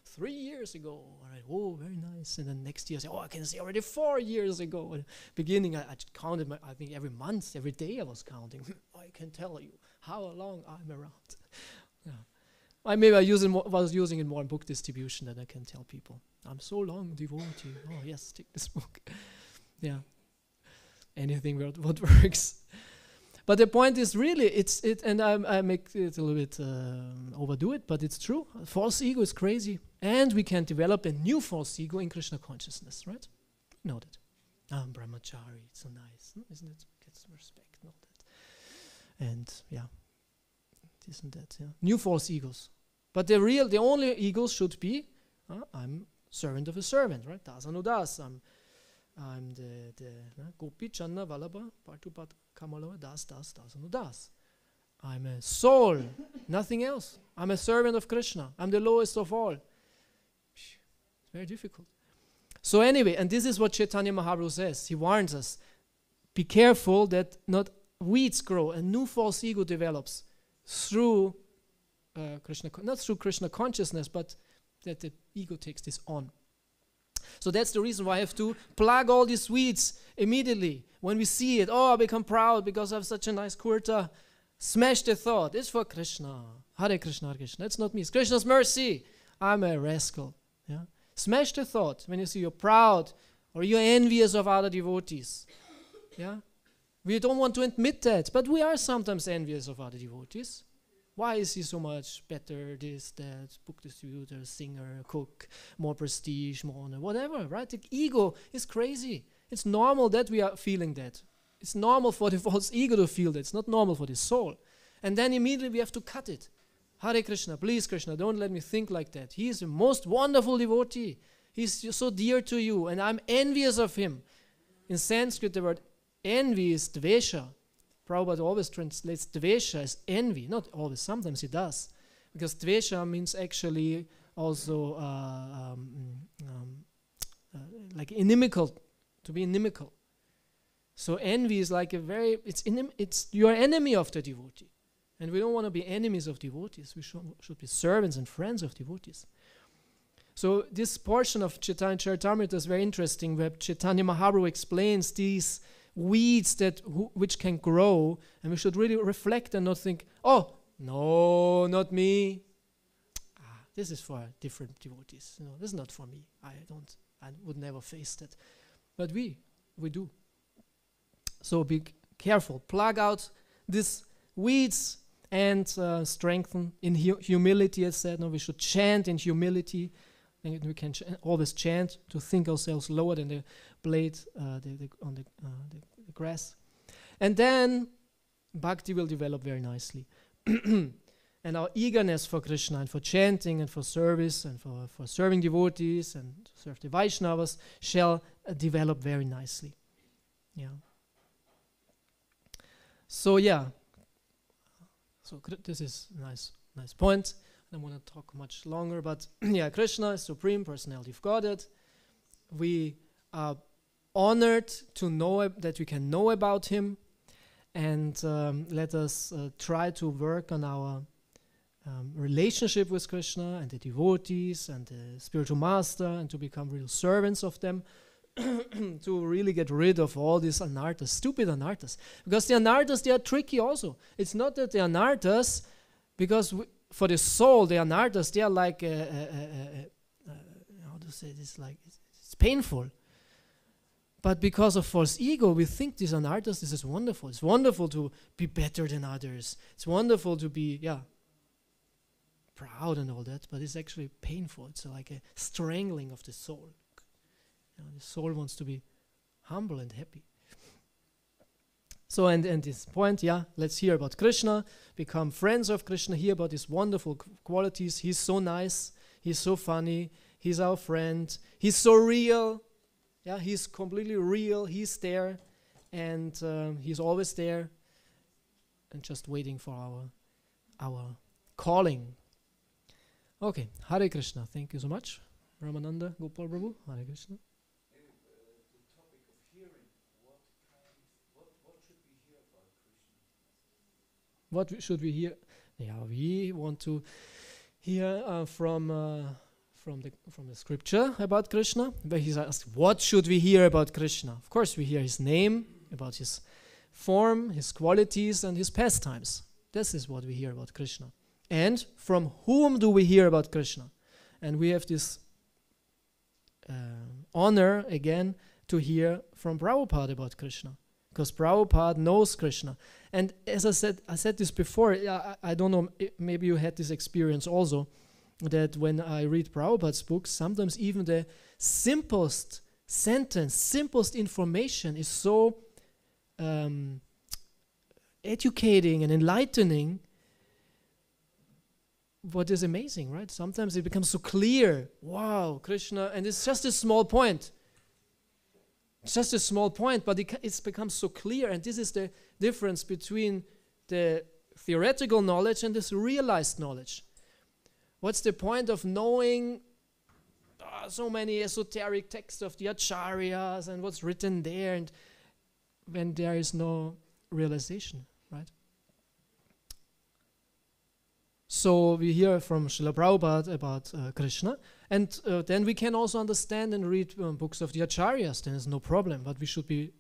A: 3 years ago. All right, oh, very nice. And then next year, I say, oh, I can say already 4 years ago. And beginning, I counted, I think every month, every day I was counting. I can tell you how long I'm around. Yeah. Maybe was using it more in book distribution that I can tell people. I'm so long devotee. Oh, yes, take this book. Yeah. Anything what works. But the point is really, and I make it a little bit overdo it, but it's true. False ego is crazy. And we can develop a new false ego in Krishna consciousness, right? Know that. I'm brahmachari, it's so nice, isn't it? Gets some respect, know that. And yeah, isn't that, yeah. New false egos. But the only egos should be, I'm servant of a servant, right? Das. I'm the Gopi Channa Vallabha Partupat Kamalava Das. I'm a soul, nothing else. I'm a servant of Krishna. I'm the lowest of all. It's very difficult. So anyway, and this is what Chaitanya Mahaprabhu says. He warns us. Be careful that not weeds grow, a new false ego develops through Krishna, not through Krishna consciousness, but that the ego takes this on. So that's the reason why I have to plug all these weeds immediately. When we see it, oh, I become proud because I have such a nice kurta. Smash the thought. It's for Krishna. Hare Krishna, Hare Krishna. It's not me. It's Krishna's mercy. I'm a rascal. Yeah. Smash the thought when you see you're proud or you're envious of other devotees. Yeah. We don't want to admit that, but we are sometimes envious of other devotees. Why is he so much better, this, that, book distributor, singer, cook, more prestige, more honor, whatever, right? The ego is crazy. It's normal that we are feeling that. It's normal for the false ego to feel that. It's not normal for the soul. And then immediately we have to cut it. Hare Krishna, please Krishna, don't let me think like that. He is the most wonderful devotee. He's so dear to you, and I'm envious of him. In Sanskrit, the word envy is dvesha. Prabhupada always translates dvesha as envy. Not always, sometimes he does. Because dvesha means actually also like inimical, to be inimical. So envy is like you are enemy of the devotee. And we don't want to be enemies of devotees. We should be servants and friends of devotees. So this portion of Chaitanya Charitamrita is very interesting, where Chaitanya Mahaprabhu explains these weeds which can grow, and we should really reflect and not think, oh, no, not me. This is for different devotees. No, this is not for me. I would never face that. But we do. So be careful. Plug out these weeds and strengthen in humility, as said. No, we should chant in humility. And we can always chant to think ourselves lower than the blade on the grass. And then bhakti will develop very nicely. And our eagerness for Krishna and for chanting and for service and for serving devotees and serve the Vaishnavas shall develop very nicely. Yeah. So yeah. So this is a nice point. I don't want to talk much longer, but yeah, Krishna is Supreme Personality of Godhead. We are honored to know that we can know about Him, and let us try to work on our relationship with Krishna and the devotees and the spiritual master, and to become real servants of them, to really get rid of all these anarthas, stupid anarthas. Because the anarthas, they are tricky also. It's not that the anarthas, because for the soul, the anarthas, they are like, how to say this, like, it's painful. But because of false ego, we think these anarthas, this is wonderful. It's wonderful to be better than others. It's wonderful to be, proud and all that, but it's actually painful. It's like a strangling of the soul. The soul wants to be humble and happy. So, and this point, let's hear about Krishna, become friends of Krishna, hear about his wonderful qualities. He's so nice, he's so funny, he's our friend, he's so real. Yeah, he's completely real, he's there, and he's always there, and just waiting for our calling. Okay, Hare Krishna, thank you so much. Ramananda, Gopal Prabhu, Hare Krishna.
B: The topic of hearing, what should we hear
A: What should we hear? Yeah, we want to hear from the scripture about Krishna, where he's asked, what should we hear about Krishna? Of course, we hear his name, about his form, his qualities, and his pastimes. This is what we hear about Krishna. And from whom do we hear about Krishna? And we have this honor, again, to hear from Prabhupada about Krishna. Because Prabhupada knows Krishna. And as I said this before, I don't know, maybe you had this experience also, that when I read Prabhupada's books, sometimes even the simplest sentence, simplest information is so educating and enlightening, what is amazing, right? Sometimes it becomes so clear. Wow, Krishna, and it's just a small point. It's just a small point, but it's become so clear, and this is the difference between the theoretical knowledge and this realized knowledge. What's the point of knowing so many esoteric texts of the acharyas and what's written there, and when there is no realization, right? So we hear from Srila Prabhupada about Krishna, and then we can also understand and read books of the acharyas. Then there's no problem, but the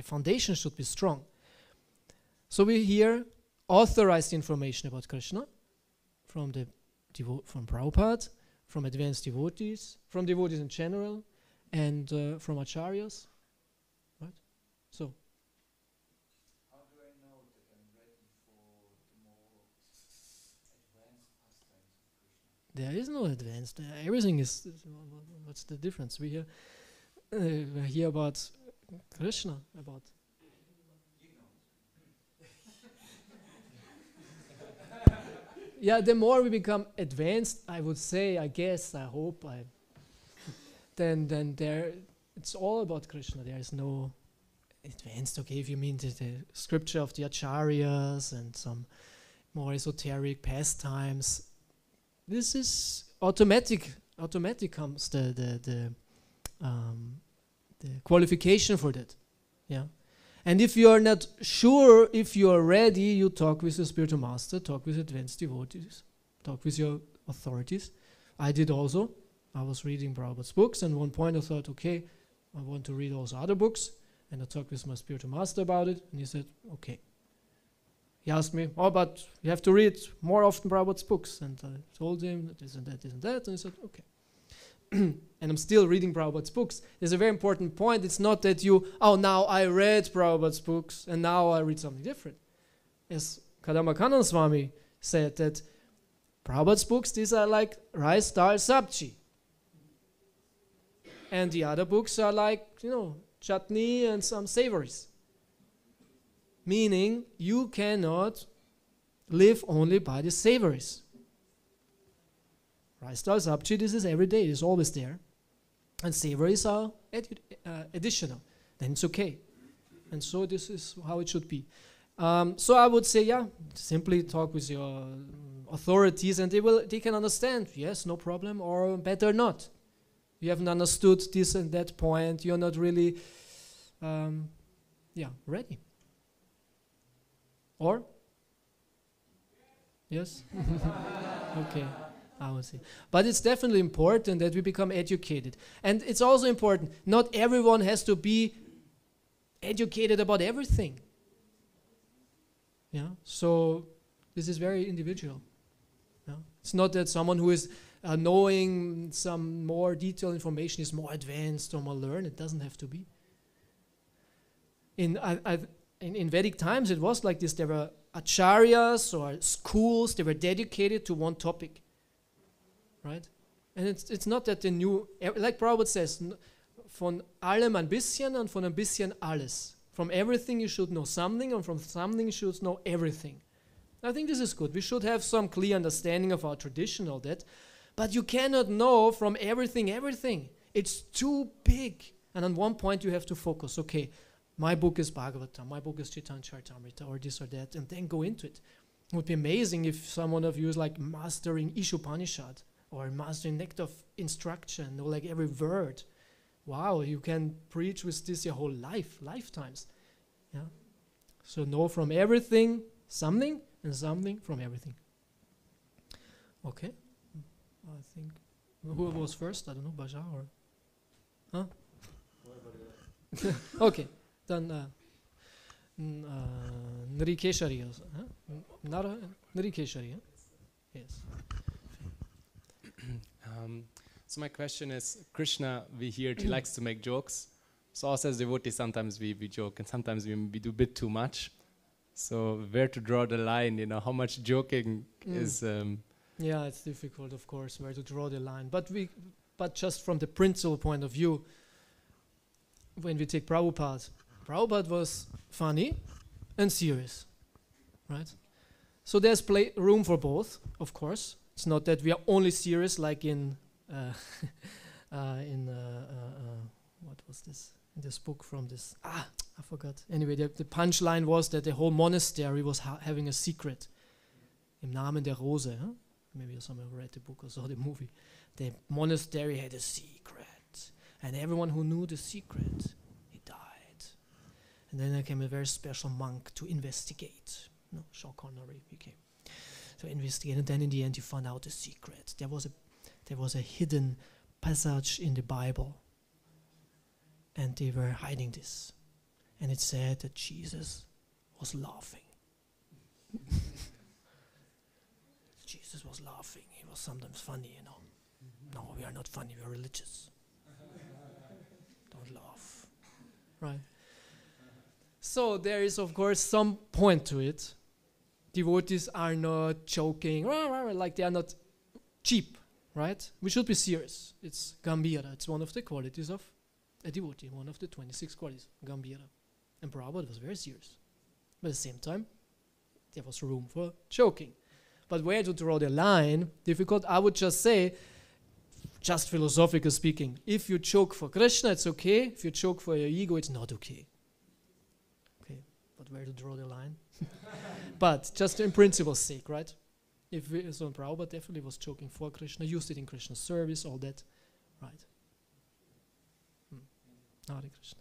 A: foundation should be strong. So we hear authorized information about Krishna from from Prabhupada, from advanced devotees, from devotees in general, and from acharyas, right? So.
B: How do I know that I'm ready for the more advanced pastimes of Krishna?
A: There is no advanced. Everything is. What's the difference? We hear about Krishna, about. Yeah, the more we become advanced, I would say, I guess, I hope, then there, it's all about Krishna. There is no advanced. Okay, if you mean the scripture of the acharyas and some more esoteric pastimes, this is automatic comes the qualification for that. Yeah. And if you are not sure, if you are ready, you talk with your spiritual master, talk with advanced devotees, talk with your authorities. I did also. I was reading Prabhupada's books, and at one point I thought, okay, I want to read also other books, and I talked with my spiritual master about it, and he said, okay. He asked me, but you have to read more often Prabhupada's books, and I told him that this and that, and he said, okay. And I'm still reading Prabhupada's books. There's a very important point. It's not that now I read Prabhupada's books and now I read something different. As Kadamba Swami said, that Prabhupada's books, these are like rice, dal, sabji. And the other books are like, chutney and some savories. Meaning, you cannot live only by the savories. Rice, dal, sabji, this is every day, it's always there. And savories are additional. Then it's okay. And so this is how it should be. So I would say, simply talk with your authorities, and they can understand, yes, no problem, or better not. You haven't understood this and that point, you're not really ready. Or? Yes? Okay. I would say. But it's definitely important that we become educated. And it's also important, not everyone has to be educated about everything. Yeah. So this is very individual. Yeah. It's not that someone who is knowing some more detailed information is more advanced or more learned. It doesn't have to be. In Vedic times, it was like this. There were acharyas or schools. They were dedicated to one topic. Right? And it's not that they knew, like Prabhupada says, von allem ein bisschen und von ein bisschen alles. From everything you should know something, and from something you should know everything. I think this is good. We should have some clear understanding of our tradition, all that. But you cannot know from everything. It's too big. And on one point you have to focus. Okay, my book is Bhagavatam, my book is Chaitanya Charitamrita, or this or that, and then go into it. It would be amazing if someone of you is like mastering Ishopanishad, or mastering nectar of instruction, or like every word. Wow, you can preach with this your whole lifetimes. Yeah. So know from everything something, and something from everything. Okay. I think who was first? I don't know, Baja or huh? Okay, then Nrikeshari also, huh? Nara Nrikeshari, huh? Yes.
D: So my question is, Krishna, we hear he likes to make jokes. So also as devotees, sometimes we joke and sometimes we do a bit too much. So where to draw the line, you know, how much joking is...
A: Yeah, it's difficult, of course, where to draw the line. But just from the principle point of view, when we take Prabhupada was funny and serious, right? So there's room for both, of course. It's not that we are only serious like in what was this? In this book from this, I forgot. Anyway, the punchline was that the whole monastery was having a secret. Im Namen der Rose, huh? Maybe someone read the book or saw the movie. The monastery had a secret, and everyone who knew the secret, he died. And then there came a very special monk to investigate. No, Sean Connery, he came to investigate, and then in the end, he found out the secret. There was a hidden passage in the Bible, and they were hiding this, and it said that Jesus was laughing. Jesus was laughing. He was sometimes funny, you know. No, we are not funny. We are religious. Don't laugh, right? So there is, of course, some point to it. Devotees are not joking, like they are not cheap, right? We should be serious. It's Gambhira. It's one of the qualities of a devotee, one of the 26 qualities, Gambhira. And Prabhupada was very serious. But at the same time, there was room for joking. But where to draw the line, difficult. I would just say, just philosophically speaking, if you joke for Krishna, it's okay. If you joke for your ego, it's not okay. Okay, but where to draw the line? But just in principle's sake, right? So Prabhupada definitely was joking for Krishna, used it in Krishna's service, all that, right? Hare Krishna.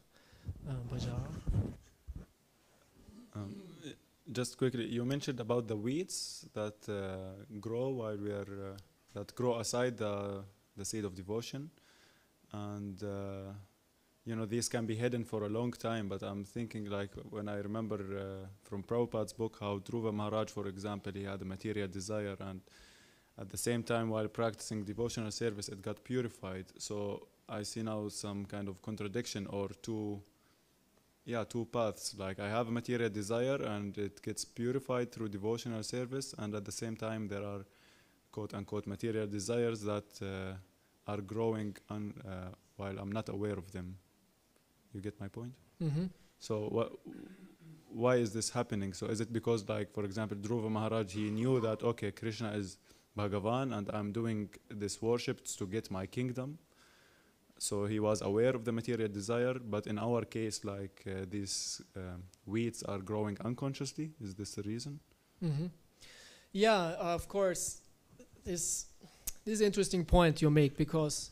A: Bhaja.
E: Just quickly, you mentioned about the weeds that grow while we are that grow aside the seed of devotion, and you know, these can be hidden for a long time. But I'm thinking, like, when I remember from Prabhupada's book how Dhruva Maharaj, for example, he had a material desire, and at the same time, while practicing devotional service, it got purified. So I see now some kind of contradiction or two paths. Like, I have a material desire and it gets purified through devotional service, and at the same time there are quote-unquote material desires that are growing while I'm not aware of them. You get my point?
A: Mm-hmm.
E: So why is this happening? So is it because, like, for example, Dhruva Maharaj, he knew that, okay, Krishna is Bhagavan and I'm doing this worship to get my kingdom? So he was aware of the material desire, but in our case, like, these weeds are growing unconsciously. Is this the reason?
A: Mm-hmm. Yeah, of course. This is an interesting point you make, because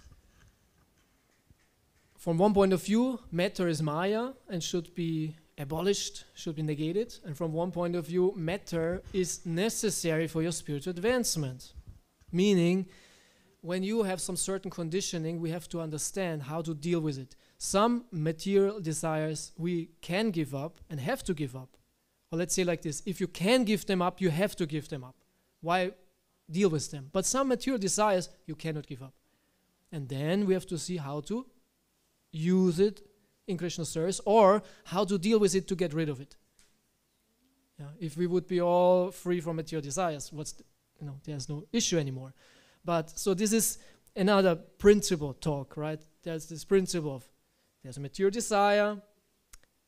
A: from one point of view, matter is Maya and should be abolished, should be negated. And from one point of view, matter is necessary for your spiritual advancement. Meaning, when you have some certain conditioning, we have to understand how to deal with it. Some material desires we can give up and have to give up. Or let's say like this, if you can give them up, you have to give them up. Why deal with them? But some material desires you cannot give up. And then we have to see how to use it in Krishna service, or how to deal with it to get rid of it. Yeah, if we would be all free from material desires, there's no issue anymore. But so this is another principle talk, right? There's this principle of there's a material desire,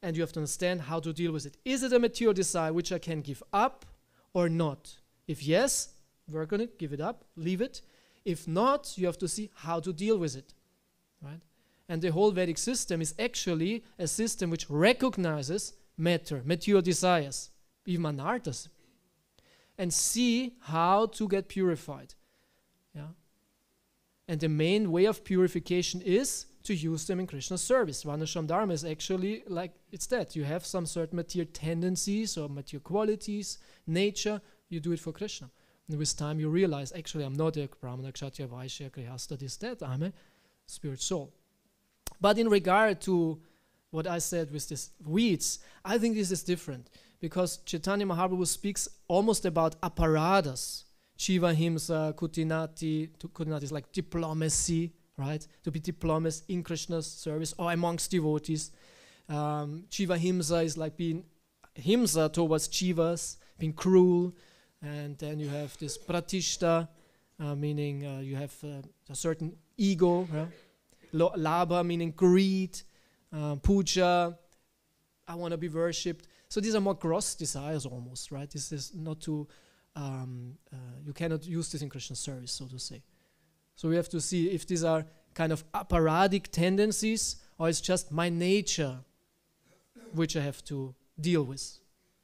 A: and you have to understand how to deal with it. Is it a material desire which I can give up or not? If yes, work on it, give it up, leave it. If not, you have to see how to deal with it, right? And the whole Vedic system is actually a system which recognizes matter, material desires, even anarthas, and see how to get purified. Yeah. And the main way of purification is to use them in Krishna's service. Varnashram Dharma is actually like, it's that. You have some certain material tendencies or material qualities, nature, You do it for Krishna. And with time you realize, actually I'm not a Brahmana, Kshatriya, Vaishya, Grihastha, this, that. I'm a spirit soul. But in regard to what I said with these weeds, I think this is different. Because Chaitanya Mahaprabhu speaks almost about aparadas. Chiva Himsa, Kutinati. Kutinati is like diplomacy, right? To be diplomat in Krishna's service or amongst devotees. Chiva Himsa is like being Himsa towards Chivas, being cruel. And then you have this Pratishta, meaning you have a certain ego. Right? Labha, meaning greed. Puja, I want to be worshipped. So these are more gross desires almost, right? This is not too, you cannot use this in Krishna service, so to say. So we have to see if these are kind of aparadic tendencies or it's just my nature which I have to deal with.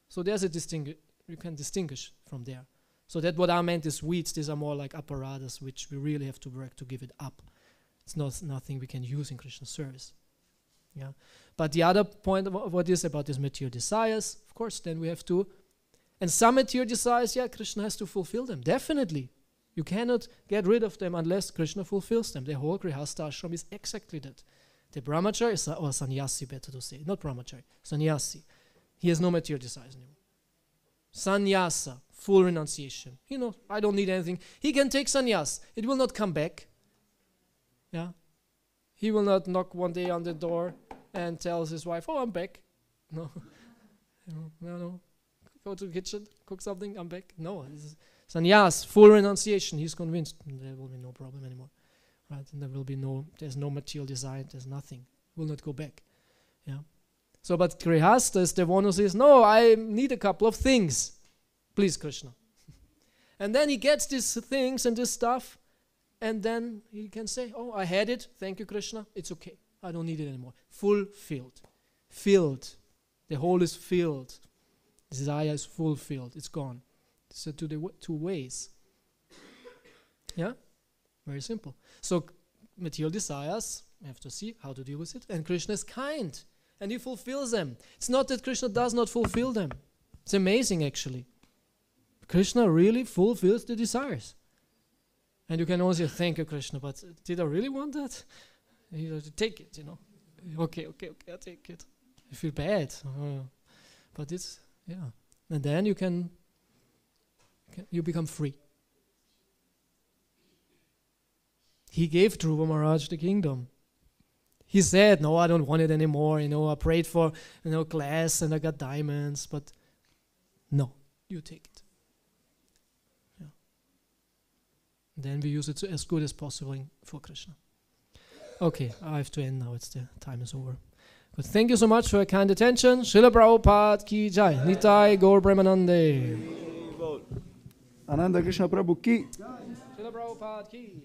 A: So there's a you can distinguish from there. So that what I meant is weeds, these are more like apparatus which we really have to work to give it up. It's nothing we can use in Krishna service. Yeah, but the other point of what is about these material desires, of course, then we have to, and some material desires, yeah, Krishna has to fulfill them, definitely. You cannot get rid of them unless Krishna fulfills them. The whole Grihastha ashram is exactly that. The brahmachari, or sannyasi, better to say, not brahmachari, sannyasi, he has no material desires anymore. Sannyasa, full renunciation. I don't need anything. He can take sannyas. It will not come back. Yeah. He will not knock one day on the door and tells his wife, "Oh, I'm back." No. No. Go to the kitchen, cook something, I'm back. No. This is sannyas, full renunciation. He's convinced there will be no problem anymore. Right? And there's no material desire, there's nothing. Will not go back. Yeah. So, but Grihastha is the one who says, "No, I need a couple of things. Please, Krishna." And then he gets these things and this stuff. And then he can say, "Oh, I had it. Thank you, Krishna. It's okay. I don't need it anymore." Fulfilled. Filled. The whole is filled. Desire is fulfilled. It's gone. So to the two ways. Yeah? Very simple. So material desires, we have to see how to deal with it. And Krishna is kind. And he fulfills them. It's not that Krishna does not fulfill them. It's amazing, actually. Krishna really fulfills the desires. And you can always say, "Thank you, Krishna, but did I really want that?" You have to take it, Okay, I'll take it. You feel bad. But it's, yeah. And then you become free. He gave Dhruva Maharaj the kingdom. He said, "No, I don't want it anymore. I prayed for, glass and I got diamonds, but no, you take it." Then we use it as good as possible for Krishna. Okay, I have to end now. The time is over. But thank you so much for your kind attention. Srila Prabhupada ki jai. Nitai Gaur Premanande.
F: Ananda Krishna Prabhu ki.
A: Srila Prabhupada ki.